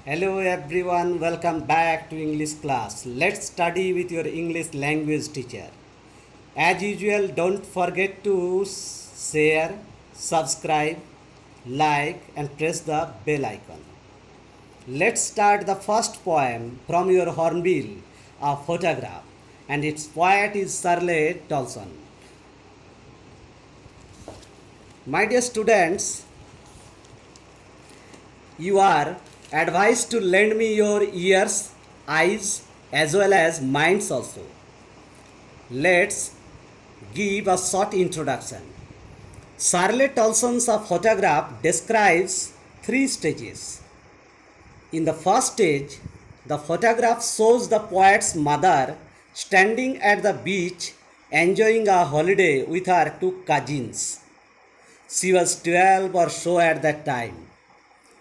Hello everyone, welcome back to English class. Let's study with your English language teacher. As usual, don't forget to share, subscribe, like and press the bell icon. Let's start the first poem from your hornbill, a photograph, and its poet is Shirley Tolson. My dear students, you are advised to lend me your ears, eyes, as well as minds also. Let's give a short introduction. Shirley Tolson's photograph describes three stages. In the first stage, the photograph shows the poet's mother standing at the beach enjoying a holiday with her two cousins. She was 12 or so at that time.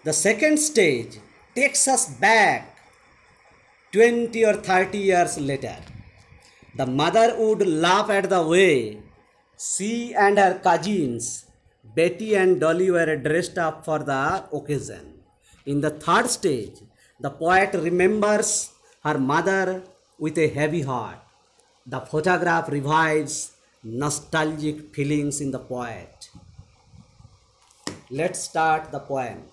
The second stage takes us back 20 or 30 years later. The mother would laugh at the way she and her cousins, Betty and Dolly, were dressed up for the occasion. In the third stage, the poet remembers her mother with a heavy heart. The photograph revives nostalgic feelings in the poet. Let's start the poem.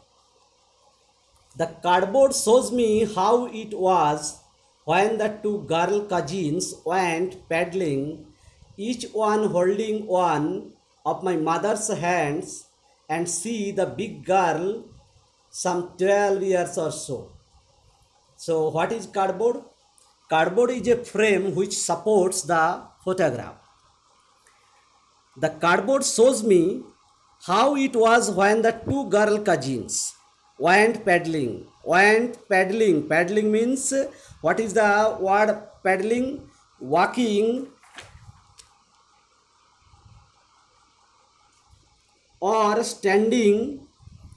The cardboard shows me how it was when the two girl cousins went paddling, each one holding one of my mother's hands, and see the big girl, some 12 years or so. So what is cardboard? Cardboard is a frame which supports the photograph. The cardboard shows me how it was when the two girl cousins went paddling. Paddling means, what is the word paddling? Walking or standing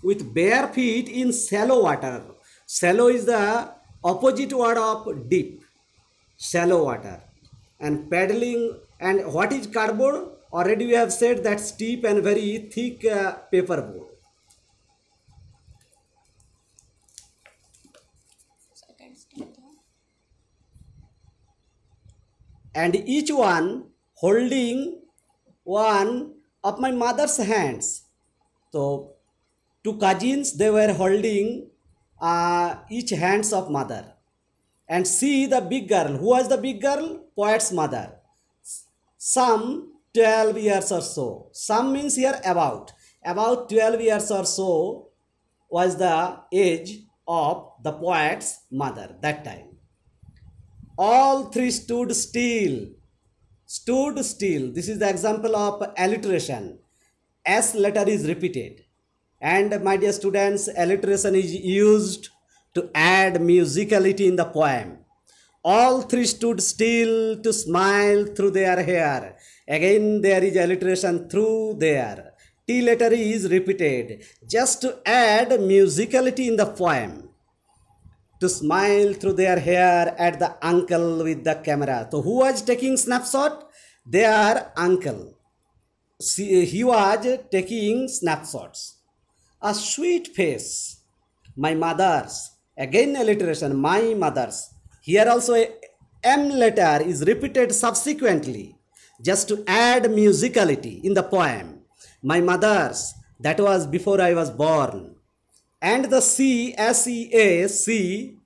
with bare feet in shallow water. Shallow is the opposite word of deep. Shallow water. And paddling, and what is cardboard? Already we have said that steep and very thick paperboard. And each one holding one of my mother's hands. So two cousins, they were holding each hands of mother. And see the big girl. Who was the big girl? Poet's mother. Some 12 years or so. Some means here about 12 years or so was the age of the poet's mother that time. All three stood still. Stood still. This is the example of alliteration. S letter is repeated. And my dear students, alliteration is used to add musicality in the poem. All three stood still to smile through their hair. Again there is alliteration through there. T letter is repeated just to add musicality in the poem. To smile through their hair at the uncle with the camera. So who was taking snapshot? Their uncle. He was taking snapshots. A sweet face. My mother's. Again alliteration. My mother's. Here also a M letter is repeated subsequently just to add musicality in the poem. My mother's. That was before I was born. And the C, S-E-A, C,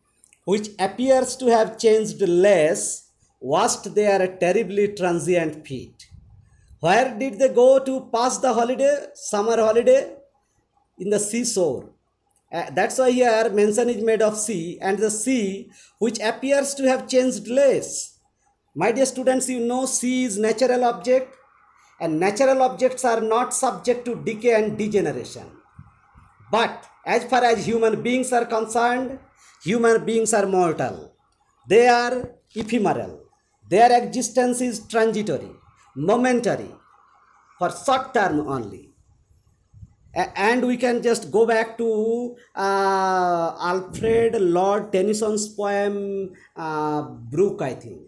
which appears to have changed less, washed their terribly transient feet. Where did they go to pass the holiday, summer holiday? In the seashore. That's why here mention is made of sea, and the sea which appears to have changed less. My dear students, you know sea is natural object, and natural objects are not subject to decay and degeneration. But as far as human beings are concerned, human beings are mortal. They are ephemeral. Their existence is transitory, momentary, for short term only. And we can just go back to Alfred Lord Tennyson's poem Brook, I think.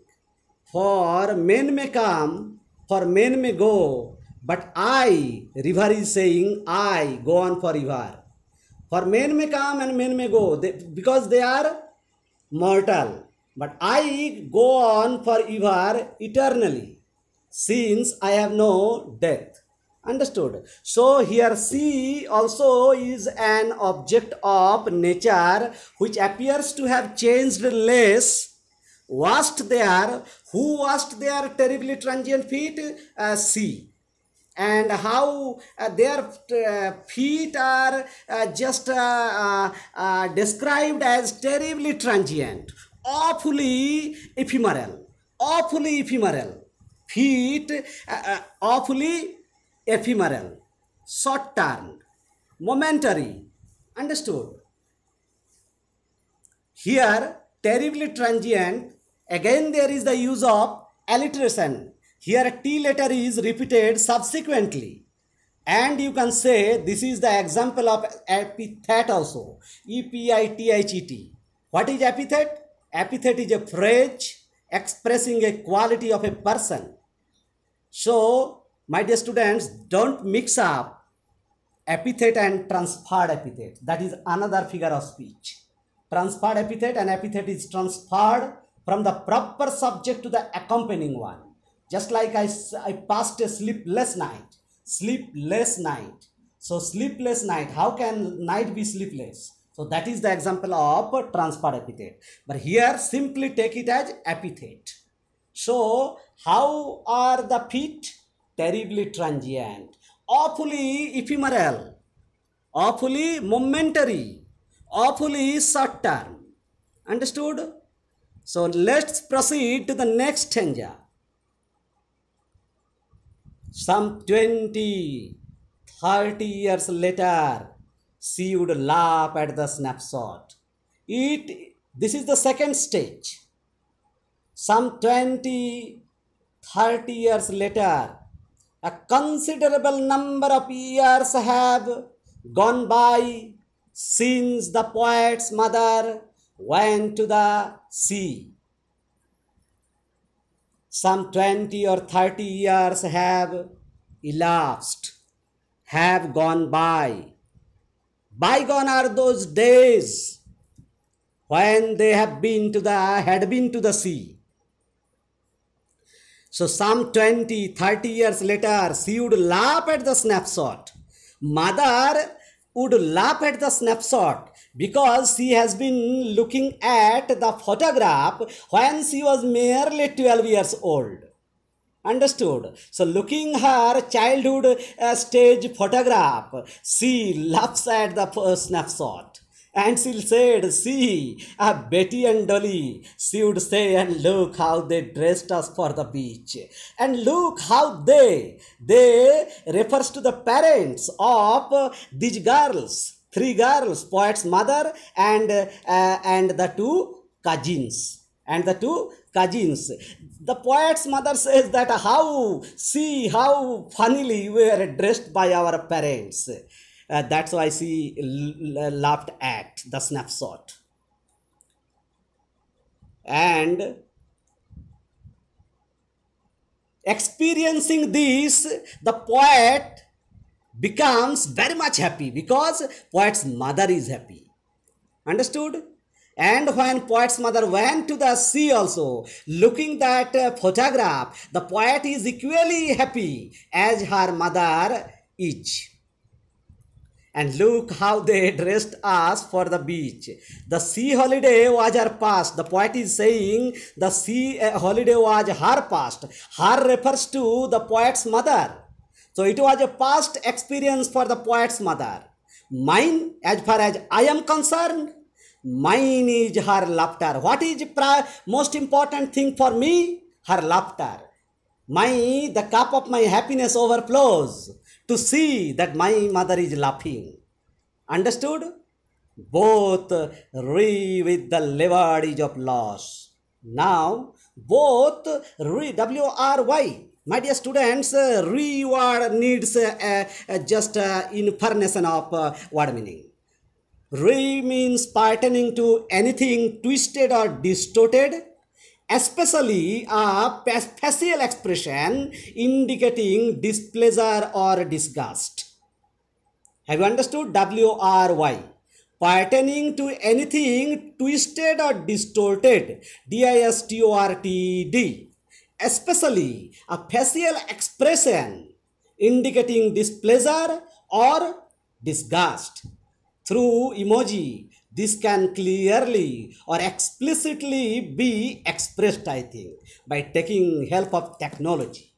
For men may come, for men may go, but I, river is saying, I go on forever. For men may come and men may go, because they are mortal. But I go on forever, eternally, since I have no death. Understood? So here C also is an object of nature which appears to have changed less. Washed there, who washed their terribly transient feet? C. And how their feet are just described as terribly transient, awfully ephemeral, feet awfully ephemeral, short term, momentary. Understood? Here terribly transient, again there is the use of alliteration. Here T letter is repeated subsequently, and you can say this is the example of epithet also. E-P-I-T-H-E-T. What is epithet? Epithet is a phrase expressing a quality of a person. So, my dear students, don't mix up epithet and transferred epithet. That is another figure of speech. Transferred epithet, and epithet is transferred from the proper subject to the accompanying one. Just like I passed a sleepless night. Sleepless night. So sleepless night. How can night be sleepless? So that is the example of transferred epithet. But here simply take it as epithet. So how are the feet? Terribly transient. Awfully ephemeral. Awfully momentary. Awfully short term. Understood? So let's proceed to the next stanza. Some 20, 30 years later, she would laugh at the snapshot. This is the second stage. Some 20, 30 years later, a considerable number of years have gone by since the poet's mother went to the sea. Some 20 or 30 years have elapsed, have gone by. Bygone are those days when they had been to the sea. So some 20, 30 years later, she would laugh at the snapshot. Mother would laugh at the snapshot because she has been looking at the photograph when she was merely 12 years old. Understood? So looking her childhood stage photograph, she laughs at the snapshot. And she said, see, Betty and Dolly, she would say, and look how they dressed us for the beach. And look how they refers to the parents of these girls, 3 girls, poet's mother and the 2 cousins. The poet's mother says that how funnily we were dressed by our parents. That's why she laughed at the snapshot. And experiencing this, the poet becomes very much happy because poet's mother is happy. Understood? And when poet's mother went to the sea also, looking that photograph, the poet is equally happy as her mother is. And look how they dressed us for the beach. The sea holiday was her past. The poet is saying the sea holiday was her past. Her refers to the poet's mother. So it was a past experience for the poet's mother. Mine, as far as I am concerned, mine is her laughter. What is most important thing for me? Her laughter. The cup of my happiness overflows to see that my mother is laughing. Understood? Both re with the leverage of loss. Now, both re, W-R-Y. My dear students, reword needs just information of word meaning. Re means pertaining to anything twisted or distorted, especially a facial expression indicating displeasure or disgust. Have you understood? W-R-Y. pertaining to anything twisted or distorted, distorted, especially a facial expression indicating displeasure or disgust. Through emoji, this can clearly or explicitly be expressed, I think, by taking help of technology.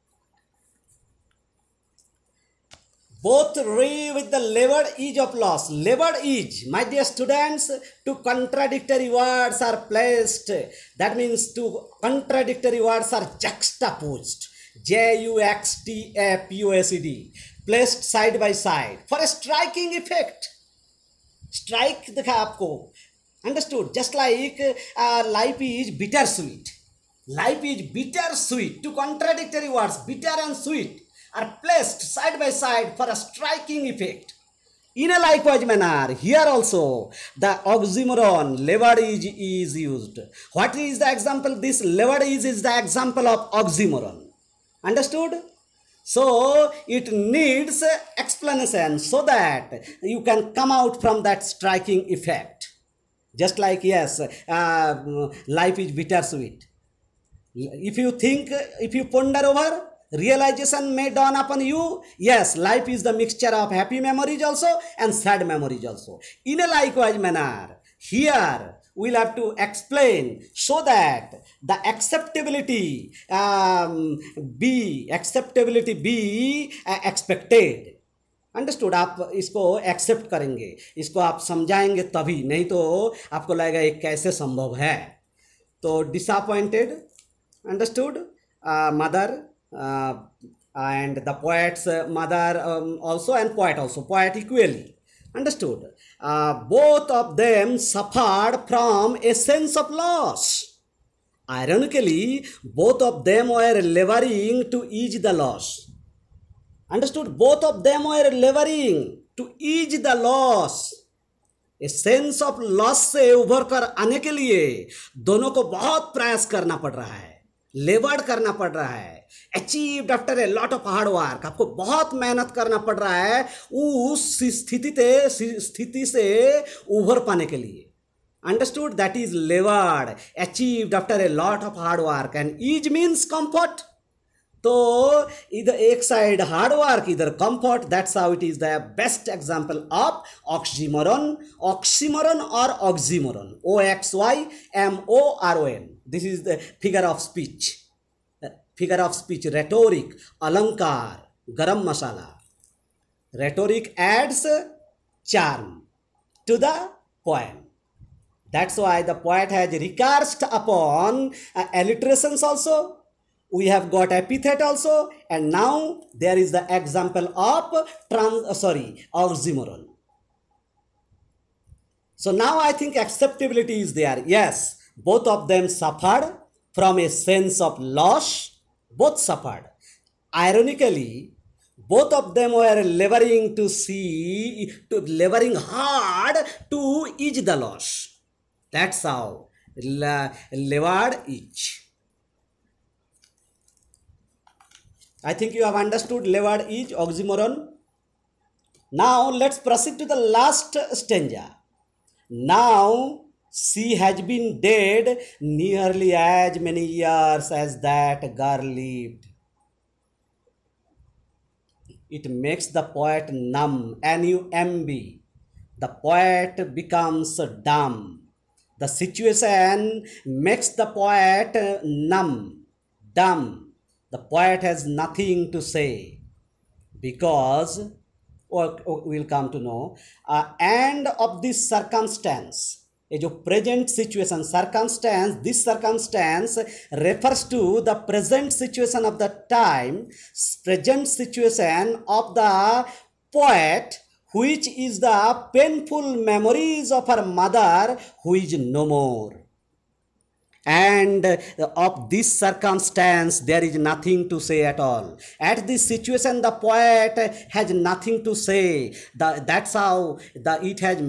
Both re with the levered edge of loss. Levered edge, my dear students, two contradictory words are placed. That means two contradictory words are juxtaposed. juxtaposed, placed side by side for a striking effect. Strike दिखा आपको. Understood? Just like life is bittersweet. Life is bittersweet. Two contradictory words, bitter and sweet, are placed side by side for a striking effect. In a likewise manner, here also the oxymoron levered is used. What is the example? This levered is the example of oxymoron. Understood? So it needs explanation so that you can come out from that striking effect. Just like, yes, life is bittersweet. If you think, if you ponder over, realization may dawn upon you. Yes, life is the mixture of happy memories also and sad memories also. In a likewise manner, here we'll have to explain so that the acceptability be expected. Understood. आप इसको accept करेंगे, इसको आप समझाएंगे तभी, नहीं तो आपको लगेगा ये कैसे संभव है. तो disappointed, understood, mother and the poet's mother also, and poet also, poet equally. Understood? Both of them suffered from a sense of loss. Ironically, both of them were laboring to ease the loss. Understood? Both of them were laboring to ease the loss. A sense of loss से उभर कर आने के लिए दोनों को बहुत प्रयास करना पड़ रहा है, लेबर करना पड़ रहा है. Achieved after a lot of hard work. आपको बहुत मेहनत करना पड़ रहा है उस स्थिति से उभर पाने के लिए. Understood? That is laboured, achieved after a lot of hard work. And ease means comfort. तो इधर एक साइड हार्ड वर्क, इधर comfort. That's how it is the best example of oxymoron. Oxymoron और oxymoron, OXYMORON. This is the figure of speech. Figure of speech, rhetoric, alankar, garam masala. Rhetoric adds charm to the poem. That's why the poet has recurred upon alliterations also. We have got epithet also, and now there is the example of oxymoron. So now I think acceptability is there. Yes, both of them suffered from a sense of loss. Both suffered. Ironically, both of them were laboring hard to ease the loss. That's how labored each. I think you have understood labored each, oxymoron. Now let's proceed to the last stanza. Now she has been dead nearly as many years as that girl lived. It makes the poet numb, N-U-M-B. The poet becomes dumb. The situation makes the poet numb, dumb. The poet has nothing to say because, we'll come to know, and of this circumstance, ये जो present situation, circumstance, this circumstance refers to the present situation of the time, present situation of the poet, which is the painful memories of her mother who is no more. And of this circumstance there is nothing to say at all. At this situation the poet has nothing to say. That's how it has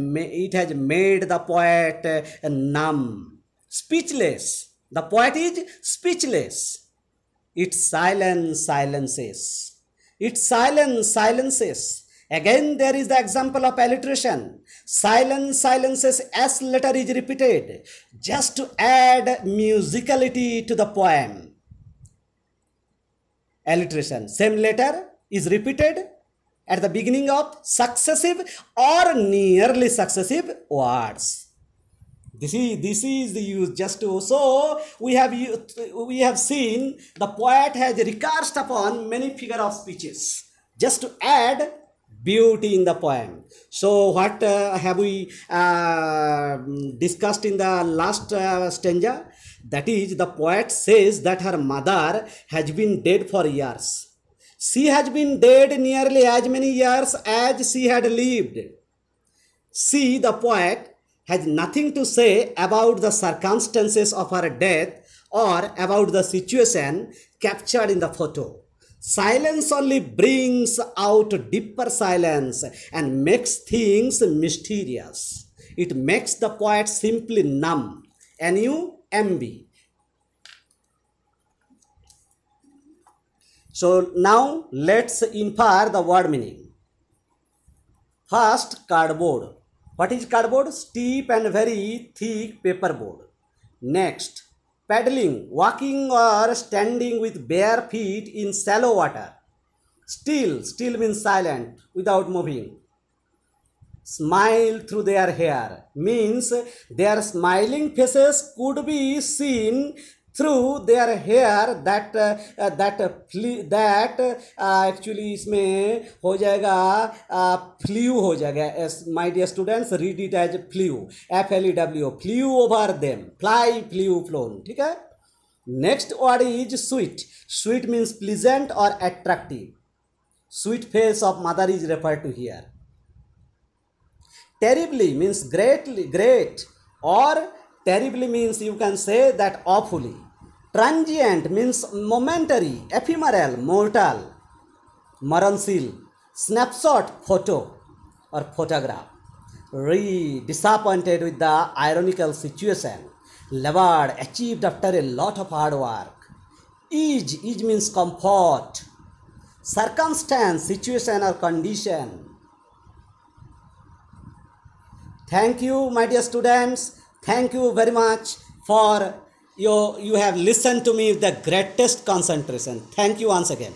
made the poet numb, speechless. The poet is speechless. Its silence silences. Its silence silences Again, there is the example of alliteration. Silence, silences, S letter is repeated just to add musicality to the poem. Alliteration. Same letter is repeated at the beginning of successive or nearly successive words. This is the use just to, so we have seen the poet has recurred upon many figure of speeches just to add beauty in the poem. So what have we discussed in the last stanza? That is, the poet says that her mother has been dead for years. She has been dead nearly as many years as she had lived. She, the poet, has nothing to say about the circumstances of her death or about the situation captured in the photo. Silence only brings out deeper silence and makes things mysterious. It makes the poet simply numb. N-U-M-B. So now let's infer the word meaning. First, cardboard. What is cardboard? Steep and very thick paperboard. Next, paddling, walking or standing with bare feet in shallow water. Still means silent, without moving. Smile through their hair means their smiling faces could be seen through their hair. that actually इसमें हो जाएगा flew हो जाएगा. My dear students, read it as flew, F-L-E-W, flew over them, fly, flew, flown. ठीक है. Next word is sweet. Sweet means pleasant or attractive. Sweet face of mother is referred to here. Terribly means great, or terribly means you can say that awfully. Transient means momentary, ephemeral, mortal, maransil. Snapshot, photo or photograph. Disappointed with the ironical situation. Reward achieved after a lot of hard work. Ease means comfort. Circumstance, situation or condition. Thank you, my dear students. Thank you very much for you have listened to me with the greatest concentration. Thank you once again.